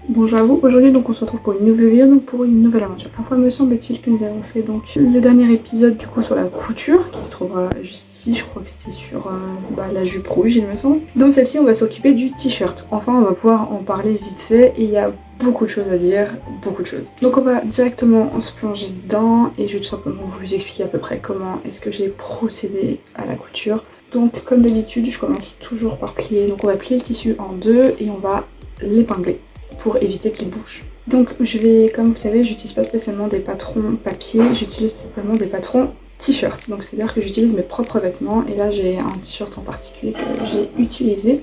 Bonjour à vous, aujourd'hui donc on se retrouve pour une nouvelle vidéo, donc pour une nouvelle aventure. La fois me semble-t-il que nous avons fait donc le dernier épisode du coup sur la couture, qui se trouvera juste ici, je crois que c'était sur la jupe rouge il me semble. Dans celle-ci on va s'occuper du t-shirt, enfin on va pouvoir en parler vite fait et il y a beaucoup de choses à dire, beaucoup de choses. Donc on va directement se plonger dedans et je vais tout simplement vous expliquer à peu près comment est-ce que j'ai procédé à la couture. Donc comme d'habitude je commence toujours par plier, donc on va plier le tissu en deux et on va l'épingler pour éviter qu'il bouge. Donc je vais, comme vous savez, j'utilise pas spécialement des patrons papier, j'utilise simplement des patrons t-shirt. Donc c'est à dire que j'utilise mes propres vêtements et là j'ai un t-shirt en particulier que j'ai utilisé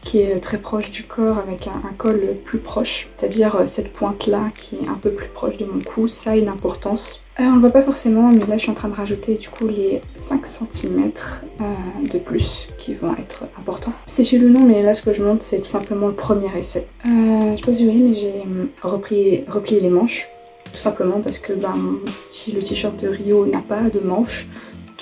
qui est très proche du corps avec un col plus proche, c'est-à-dire cette pointe là qui est un peu plus proche de mon cou, ça a une importance. On le voit pas forcément mais là je suis en train de rajouter du coup les 5 cm de plus qui vont être importants. C'est chez le nom mais là ce que je montre c'est tout simplement le premier essai. Je sais pas si vous voyez mais j'ai replié les manches tout simplement parce que le t-shirt de Rio n'a pas de manches.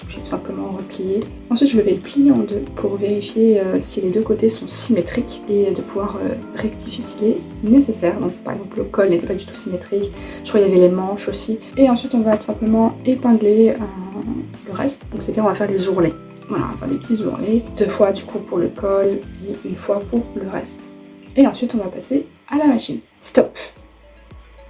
J'ai tout simplement replié. Ensuite je vais le plier en deux pour vérifier si les deux côtés sont symétriques et de pouvoir rectifier s'il est nécessaire. Donc par exemple le col n'était pas du tout symétrique, je crois qu'il y avait les manches aussi. Et ensuite on va tout simplement épingler le reste, donc c'est-à-dire on va faire les ourlets. Voilà, on va faire des petits ourlets, 2 fois du coup pour le col et 1 fois pour le reste. Et ensuite on va passer à la machine. Stop!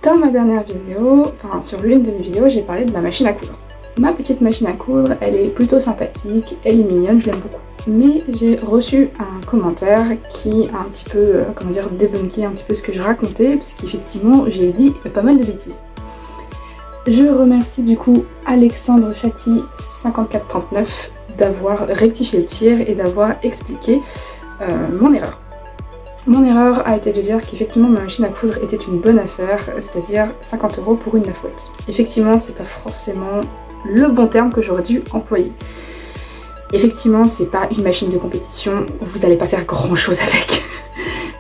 Dans ma dernière vidéo, enfin sur l'une de mes vidéos, j'ai parlé de ma machine à coudre. Ma petite machine à coudre, elle est plutôt sympathique, elle est mignonne, je l'aime beaucoup. Mais j'ai reçu un commentaire qui a un petit peu, débunké un petit peu ce que je racontais, parce qu'effectivement, j'ai dit pas mal de bêtises. Je remercie du coup Alexandre Chatti 5439 d'avoir rectifié le tir et d'avoir expliqué mon erreur. Mon erreur a été de dire qu'effectivement ma machine à coudre était une bonne affaire, c'est-à-dire 50 € pour une 9 watts. Effectivement, c'est pas forcément le bon terme que j'aurais dû employer. Effectivement, c'est pas une machine de compétition, vous allez pas faire grand chose avec.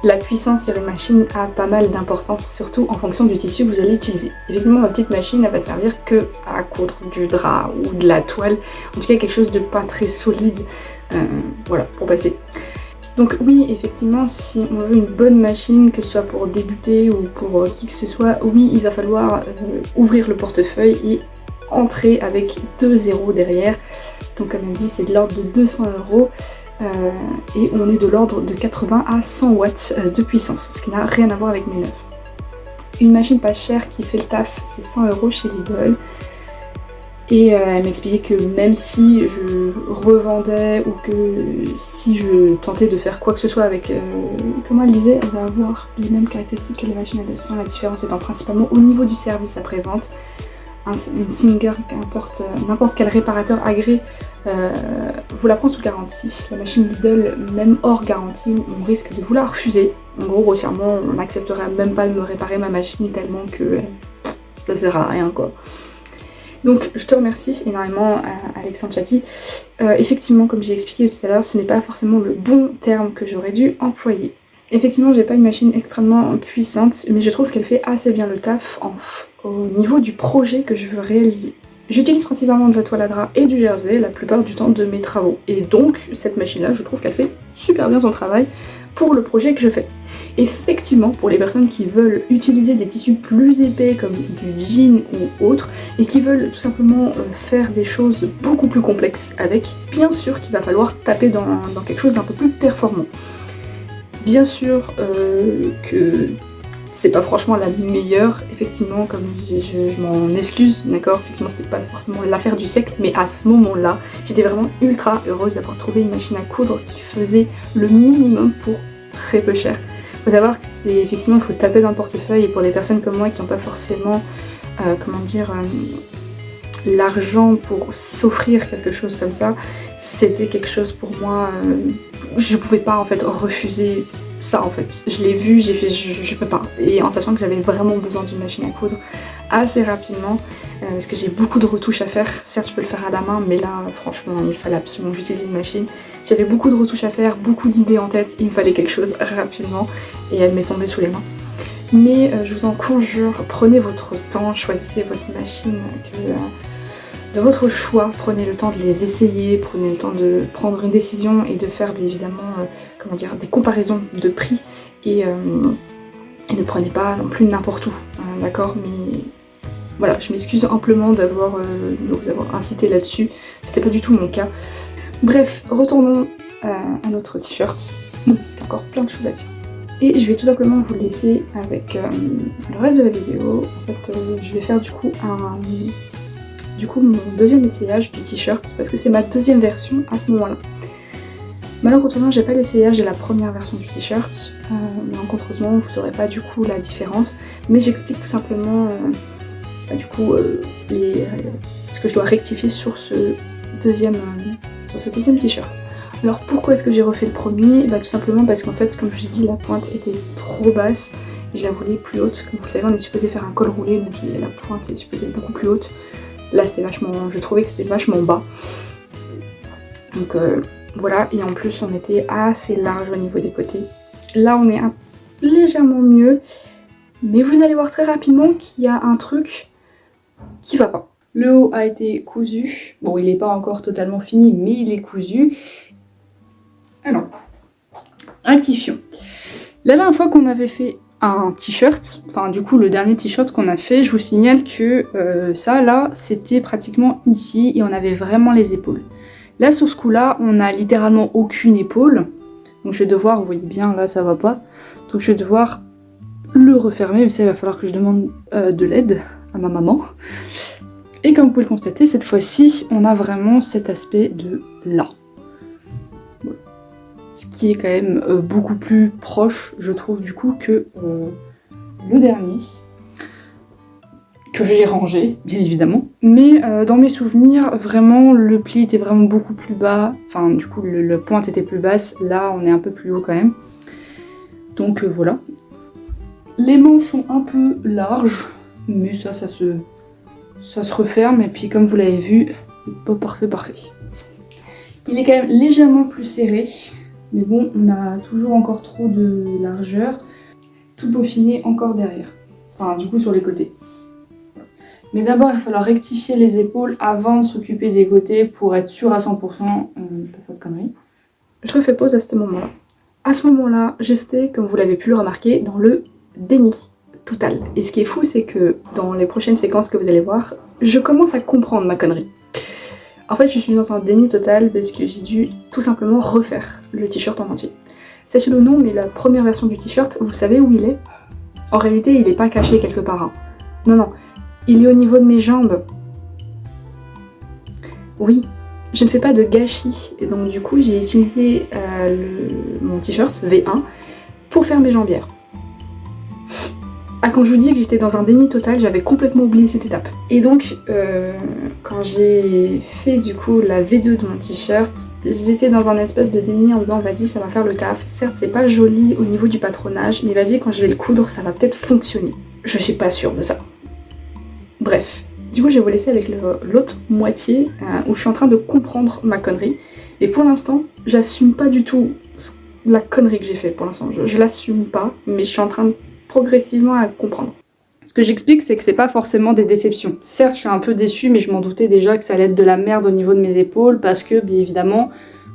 La puissance sur une machine a pas mal d'importance, surtout en fonction du tissu que vous allez utiliser. Effectivement, ma petite machine, elle va servir que à coudre du drap ou de la toile, en tout cas quelque chose de pas très solide, voilà, pour passer. Donc oui, effectivement, si on veut une bonne machine, que ce soit pour débuter ou pour qui que ce soit, oui, il va falloir ouvrir le portefeuille et entrer avec 2 zéros derrière. Donc comme elle dit, c'est de l'ordre de 200 € et on est de l'ordre de 80 à 100 watts de puissance, ce qui n'a rien à voir avec mes neufs. Une machine pas chère qui fait le taf, c'est 100 € chez Lidl. Et elle m'expliquait que même si je revendais ou que si je tentais de faire quoi que ce soit avec... comment elle disait, elle va avoir les mêmes caractéristiques que les machines à 200. La différence étant principalement au niveau du service après-vente. Une Singer, n'importe quel réparateur agréé vous la prend sous garantie. La machine Lidl, même hors garantie, on risque de vous la refuser. En gros, grossièrement, on n'accepterait même pas de me réparer ma machine tellement que ça sert à rien quoi. Donc je te remercie énormément Alexandre Chatti. Effectivement, comme j'ai expliqué tout à l'heure, ce n'est pas forcément le bon terme que j'aurais dû employer. Effectivement, j'ai pas une machine extrêmement puissante, mais je trouve qu'elle fait assez bien le taf au niveau du projet que je veux réaliser. J'utilise principalement de la toile à drap et du jersey la plupart du temps de mes travaux. Et donc, cette machine-là, je trouve qu'elle fait super bien son travail pour le projet que je fais. Effectivement, pour les personnes qui veulent utiliser des tissus plus épais comme du jean ou autre, et qui veulent tout simplement faire des choses beaucoup plus complexes avec, bien sûr qu'il va falloir taper dans quelque chose d'un peu plus performant. Bien sûr que c'est pas franchement la meilleure, effectivement, comme je m'en excuse, d'accord, effectivement c'était pas forcément l'affaire du siècle, mais à ce moment-là, j'étais vraiment ultra heureuse d'avoir trouvé une machine à coudre qui faisait le minimum pour très peu cher. Faut savoir que c'est effectivement, il faut taper dans le portefeuille, et pour des personnes comme moi qui n'ont pas forcément, l'argent pour s'offrir quelque chose comme ça, c'était quelque chose pour moi, je pouvais pas en fait refuser ça en fait. Je l'ai vu, j'ai fait je peux pas. Et en sachant que j'avais vraiment besoin d'une machine à coudre assez rapidement, parce que j'ai beaucoup de retouches à faire. Certes je peux le faire à la main, mais là franchement il fallait absolument que j'utilise une machine. J'avais beaucoup de retouches à faire, beaucoup d'idées en tête, il me fallait quelque chose rapidement et elle m'est tombée sous les mains. Mais je vous en conjure, prenez votre temps, choisissez votre machine de votre choix, prenez le temps de les essayer, prenez le temps de prendre une décision et de faire bien évidemment des comparaisons de prix et Et ne prenez pas non plus n'importe où, d'accord, mais voilà, je m'excuse amplement de vous avoir incité là-dessus, c'était pas du tout mon cas. Bref, retournons à notre t-shirt, parce qu'il y a encore plein de choses à dire. Et je vais tout simplement vous laisser avec le reste de la vidéo. En fait, je vais faire du coup mon deuxième essayage du t-shirt, parce que c'est ma deuxième version à ce moment-là. Malheureusement, j'ai pas l'essayage de la première version du t-shirt, malencontreusement vous saurez pas du coup la différence, mais j'explique tout simplement ce que je dois rectifier sur ce deuxième t-shirt. Alors pourquoi est-ce que j'ai refait le premier? Tout simplement parce qu'en fait, comme je vous ai dit, la pointe était trop basse et je la voulais plus haute. Comme vous savez, on est supposé faire un col roulé, donc la pointe est supposée être beaucoup plus haute. Là, je trouvais que c'était vachement bas. Donc voilà, et en plus on était assez large au niveau des côtés. Là on est légèrement mieux, mais vous allez voir très rapidement qu'il y a un truc qui va pas. Le haut a été cousu, bon il n'est pas encore totalement fini, mais il est cousu. Alors, rectifions. La dernière fois qu'on avait fait un t-shirt, enfin du coup le dernier t-shirt qu'on a fait, je vous signale que ça là c'était pratiquement ici et on avait vraiment les épaules. Là sur ce coup là on a littéralement aucune épaule, donc je vais devoir, vous voyez bien là ça va pas, donc je vais devoir le refermer, mais ça il va falloir que je demande de l'aide à ma maman. Et comme vous pouvez le constater, cette fois-ci on a vraiment cet aspect de là. Voilà. Ce qui est quand même beaucoup plus proche je trouve du coup que le dernier. Que j'ai rangé, bien évidemment. Mais dans mes souvenirs, vraiment, le pli était vraiment beaucoup plus bas. Enfin, du coup, le pointe était plus basse. Là, on est un peu plus haut quand même. Donc voilà. Les manches sont un peu larges, mais ça se referme. Et puis, comme vous l'avez vu, c'est pas parfait. Il est quand même légèrement plus serré. Mais bon, on a toujours encore trop de largeur. Tout peaufiné encore derrière. Enfin, du coup, sur les côtés. Mais d'abord, il va falloir rectifier les épaules avant de s'occuper des côtés pour être sûr à 100%, pas faire de conneries. Je refais pause à ce moment-là. À ce moment-là, j'étais, comme vous l'avez pu le remarquer, dans le déni total. Et ce qui est fou, c'est que dans les prochaines séquences que vous allez voir, je commence à comprendre ma connerie. En fait, je suis dans un déni total parce que j'ai dû tout simplement refaire le t-shirt en entier. Sachez-le ou non, mais la première version du t-shirt, vous savez où il est? En réalité, il n'est pas caché quelque part. Hein. Non. Il est au niveau de mes jambes. Oui, je ne fais pas de gâchis. Et donc du coup, j'ai utilisé mon t-shirt V1 pour faire mes jambières. Ah, quand je vous dis que j'étais dans un déni total, j'avais complètement oublié cette étape. Et donc, quand j'ai fait du coup la V2 de mon t-shirt, j'étais dans un espèce de déni en me disant vas-y, ça va faire le taf. Certes, c'est pas joli au niveau du patronage, mais vas-y, quand je vais le coudre, ça va peut-être fonctionner. Je suis pas sûre de ça. Bref, du coup je vais vous laisser avec l'autre moitié où je suis en train de comprendre ma connerie. Et pour l'instant, j'assume pas du tout la connerie que j'ai fait pour l'instant. Je l'assume pas, mais je suis en train progressivement à comprendre. Ce que j'explique, c'est que c'est pas forcément des déceptions. Certes, je suis un peu déçue, mais je m'en doutais déjà que ça allait être de la merde au niveau de mes épaules, parce que, bien évidemment,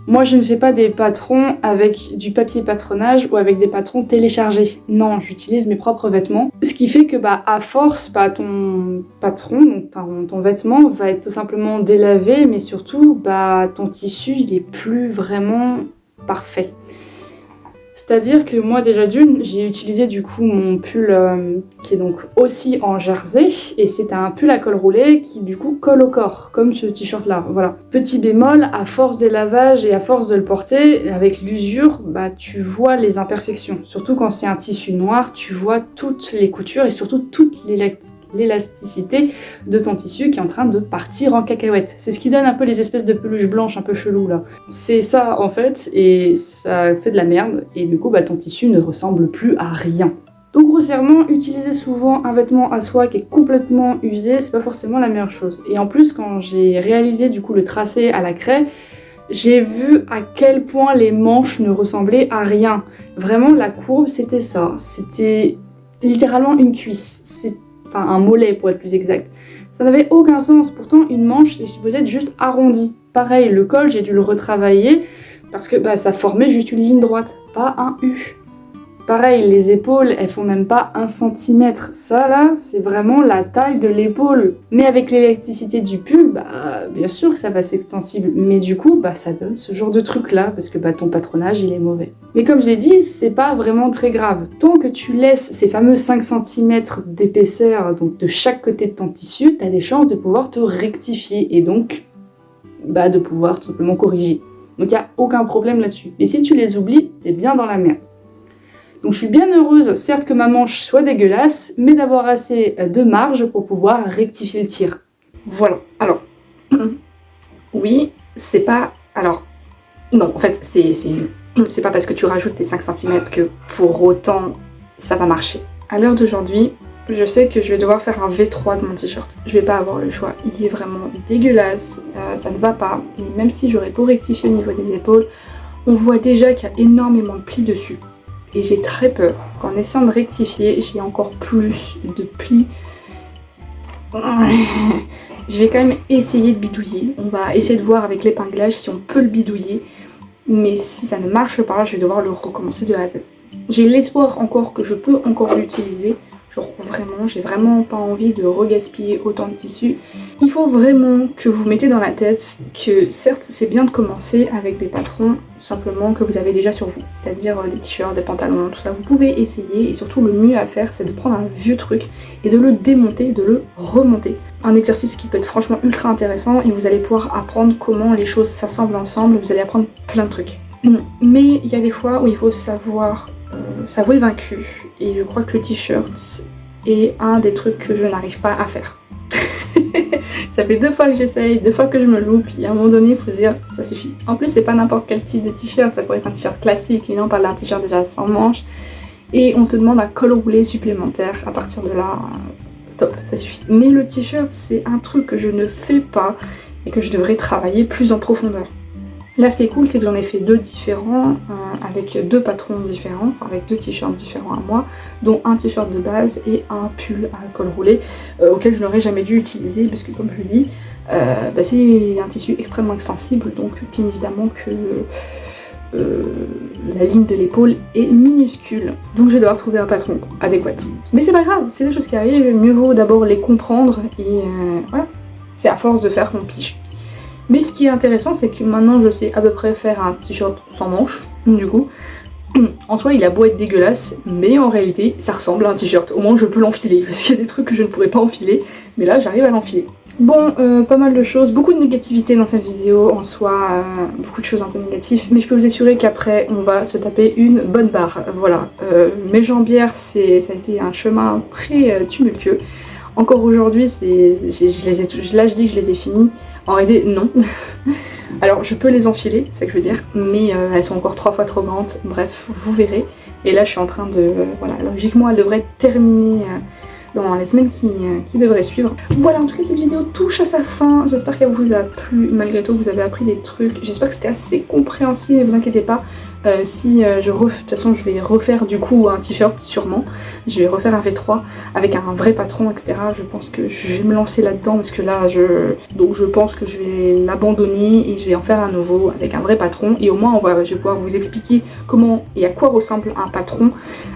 moi je ne fais pas des patrons avec du papier patronage ou avec des patrons téléchargés. Non, j'utilise mes propres vêtements. Ce qui fait que à force, ton patron, donc ton vêtement va être tout simplement délavé, mais surtout ton tissu il est plus vraiment parfait. C'est-à-dire que moi déjà d'une, j'ai utilisé du coup mon pull qui est donc aussi en jersey et c'est un pull à col roulé qui du coup colle au corps, comme ce t-shirt là, voilà. Petit bémol, à force des lavages et à force de le porter, avec l'usure, tu vois les imperfections. Surtout quand c'est un tissu noir, tu vois toutes les coutures et surtout toute l'élasticité de ton tissu qui est en train de partir en cacahuète. C'est ce qui donne un peu les espèces de peluches blanches un peu cheloues là. C'est ça en fait, et ça fait de la merde, et du coup ton tissu ne ressemble plus à rien. Donc grossièrement, utiliser souvent un vêtement à soie qui est complètement usé, c'est pas forcément la meilleure chose. Et en plus, quand j'ai réalisé du coup le tracé à la craie, j'ai vu à quel point les manches ne ressemblaient à rien. Vraiment, la courbe, c'était ça. C'était littéralement une cuisse. Enfin, un mollet pour être plus exact. Ça n'avait aucun sens. Pourtant, une manche est supposée être juste arrondie. Pareil, le col, j'ai dû le retravailler parce que ça formait juste une ligne droite, pas un U. Pareil, les épaules, elles font même pas 1 centimètre. Ça là, c'est vraiment la taille de l'épaule. Mais avec l'élasticité du pull, bah bien sûr que ça va s'extensible. Mais du coup, bah ça donne ce genre de truc là, parce que bah ton patronage, il est mauvais. Mais comme j'ai dit, c'est pas vraiment très grave. Tant que tu laisses ces fameux 5 centimètres d'épaisseur, donc de chaque côté de ton tissu, t'as des chances de pouvoir te rectifier et donc bah de pouvoir tout simplement corriger. Donc il n'y a aucun problème là-dessus. Et si tu les oublies, t'es bien dans la merde. Donc je suis bien heureuse, certes que ma manche soit dégueulasse, mais d'avoir assez de marge pour pouvoir rectifier le tir. Voilà, alors, oui, c'est pas... Alors, non, en fait, c'est pas parce que tu rajoutes tes 5 cm que pour autant ça va marcher. À l'heure d'aujourd'hui, je sais que je vais devoir faire un V3 de mon t-shirt. Je vais pas avoir le choix, il est vraiment dégueulasse, ça ne va pas. Et même si j'aurais pour rectifier au niveau des épaules, on voit déjà qu'il y a énormément de plis dessus. Et j'ai très peur qu'en essayant de rectifier, j'ai encore plus de plis. Je vais quand même essayer de bidouiller. On va essayer de voir avec l'épinglage si on peut le bidouiller. Mais si ça ne marche pas, je vais devoir le recommencer de A à Z. J'ai l'espoir encore que je peux encore l'utiliser. Genre vraiment, j'ai vraiment pas envie de regaspiller autant de tissu. Il faut vraiment que vous mettez dans la tête que certes c'est bien de commencer avec des patrons simplement que vous avez déjà sur vous. C'est-à-dire des t-shirts, des pantalons, tout ça. Vous pouvez essayer et surtout le mieux à faire c'est de prendre un vieux truc et de le démonter, de le remonter. Un exercice qui peut être franchement ultra intéressant et vous allez pouvoir apprendre comment les choses s'assemblent ensemble. Vous allez apprendre plein de trucs. Mais il y a des fois où il faut savoir s'avouer vaincu et je crois que le t-shirt est un des trucs que je n'arrive pas à faire. Ça fait 2 fois que j'essaye, 2 fois que je me loupe et à un moment donné il faut se dire ça suffit. En plus c'est pas n'importe quel type de t-shirt, ça pourrait être un t-shirt classique, mais là on parle d'un t-shirt déjà sans manches et on te demande un col roulé supplémentaire. À partir de là, stop, ça suffit. Mais le t-shirt c'est un truc que je ne fais pas et que je devrais travailler plus en profondeur. Là, ce qui est cool, c'est que j'en ai fait 2 différents, avec 2 patrons différents, enfin avec 2 t-shirts différents à moi, dont un t-shirt de base et un pull à col roulé, auquel je n'aurais jamais dû utiliser, parce que comme je le dis, c'est un tissu extrêmement extensible, donc bien évidemment que la ligne de l'épaule est minuscule, donc je vais devoir trouver un patron adéquat. Mais c'est pas grave, c'est des choses qui arrivent, mieux vaut d'abord les comprendre, et voilà, c'est à force de faire qu'on pige. Mais ce qui est intéressant, c'est que maintenant je sais à peu près faire un t-shirt sans manches, du coup. En soi, il a beau être dégueulasse, mais en réalité, ça ressemble à un t-shirt. Au moins, je peux l'enfiler, parce qu'il y a des trucs que je ne pourrais pas enfiler, mais là, j'arrive à l'enfiler. Bon, pas mal de choses, beaucoup de négativité dans cette vidéo, en soi, beaucoup de choses un peu négatives, mais je peux vous assurer qu'après, on va se taper une bonne barre. Voilà, mes jambières, ça a été un chemin très tumultueux. Encore aujourd'hui, là je dis que je les ai finis. En réalité, non. Alors, je peux les enfiler, c'est ça que je veux dire, mais elles sont encore 3 fois trop grandes. Bref, vous verrez. Et là, je suis en train de... voilà, logiquement, elle devrait être terminée dans les semaines qui devraient suivre. Voilà, en tout cas, cette vidéo touche à sa fin. J'espère qu'elle vous a plu, malgré tout, vous avez appris des trucs. J'espère que c'était assez compréhensible, ne vous inquiétez pas. De toute façon je vais refaire du coup un t-shirt sûrement, je vais refaire un V3 avec un vrai patron etc. Je pense que je vais me lancer là-dedans parce que là donc je pense que je vais l'abandonner et je vais en faire un nouveau avec un vrai patron et au moins je vais pouvoir vous expliquer comment et à quoi ressemble un patron,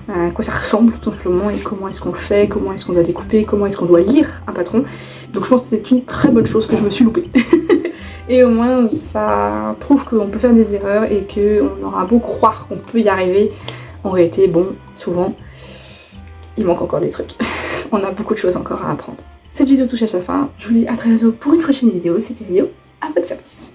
à quoi ça ressemble tout simplement et comment est-ce qu'on le fait, comment est-ce qu'on doit découper, comment est-ce qu'on doit lire un patron. Donc je pense que c'est une très bonne chose que je me suis loupée. Et au moins ça prouve qu'on peut faire des erreurs et qu'on aura beau croire qu'on peut y arriver, en réalité bon, souvent il manque encore des trucs. On a beaucoup de choses encore à apprendre. Cette vidéo touche à sa fin, je vous dis à très bientôt pour une prochaine vidéo, c'était Rio, à votre service.